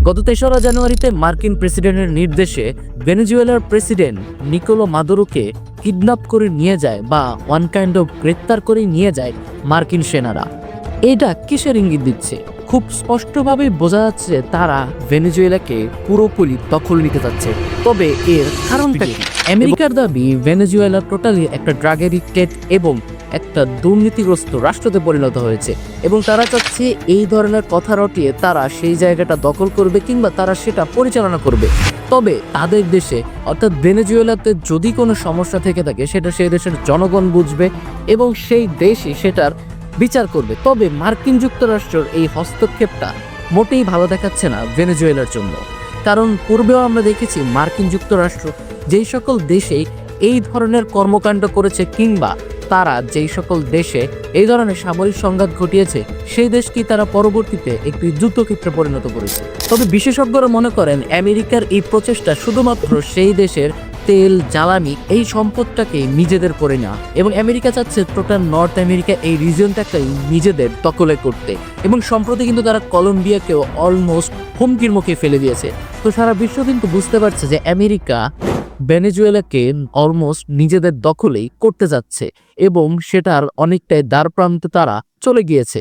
গত ৩রা জানুয়ারিতে মার্কিন প্রেসিডেন্টের নির্দেশে ভেনেজুয়েলার প্রেসিডেন্ট নিকোলো মাদুরোকে কিডন্যাপ করে নিয়ে যায় বা ওয়ান কাইন্ড অফ গ্রেপ্তার করে নিয়ে যায় মার্কিন সেনারা। এটা কিসের ইঙ্গিত দিচ্ছে? খুব স্পষ্টভাবে বোঝা যাচ্ছে তারা ভেনেজুয়েলাকে পুরোপুরি দখল নিতে যাচ্ছে। তবে এর কারণটা কি? আমেরিকার দাবি ভেনেজুয়েলা টোটালি একটা ড্রাগ এডিক্টেড এবং একটা দুর্নীতিগ্রস্ত রাষ্ট্রতে পরিণত হয়েছে এবং তারা চাচ্ছে এই ধরনের কথা রটিয়ে তারা সেই জায়গাটা দখল করবে কিংবা তারা সেটা পরিচালনা করবে। তবে তাদের দেশে অর্থাৎ ভেনেজুয়েলাতে যদি কোনো সমস্যা থেকে থাকে সেটা সেই দেশের জনগণ বুঝবে এবং সেই দেশই সেটার বিচার করবে। তবে মার্কিন যুক্তরাষ্ট্রের এই হস্তক্ষেপটা মোটেই ভালো দেখাচ্ছে না ভেনেজুয়েলার জন্য, কারণ পূর্বেও আমরা দেখেছি মার্কিন যুক্তরাষ্ট্র যেই সকল দেশে এই ধরনের কর্মকাণ্ড করেছে কিংবা তারা যেই সকল দেশে এই ধরনের সামরিক সংঘাত ঘটিয়েছে সেই দেশকেই তারা পরবর্তীতে একটি যুদ্ধক্ষেত্রে পরিণত করেছে। তবে বিশেষজ্ঞরা মনে করেন আমেরিকার এই প্রচেষ্টা শুধুমাত্র সেই দেশের তেল জ্বালানি এই সম্পদটাকে নিজেদের করে নেওয়া এবং আমেরিকা চাচ্ছে টোটাল নর্থ আমেরিকা এই রিজিয়নটাকেই নিজেদের দখলে করতে এবং সম্প্রতি কিন্তু তারা কলম্বিয়াকেও অলমোস্ট হুমকির মুখে ফেলে দিয়েছে। তো সারা বিশ্ব কিন্তু বুঝতে পারছে যে আমেরিকা ভেনেজুয়েলাকে অলমোস্ট নিজেদের দখলেই করতে যাচ্ছে এবং সেটার অনেকটাই দ্বারপ্রান্তে তারা চলে গিয়েছে।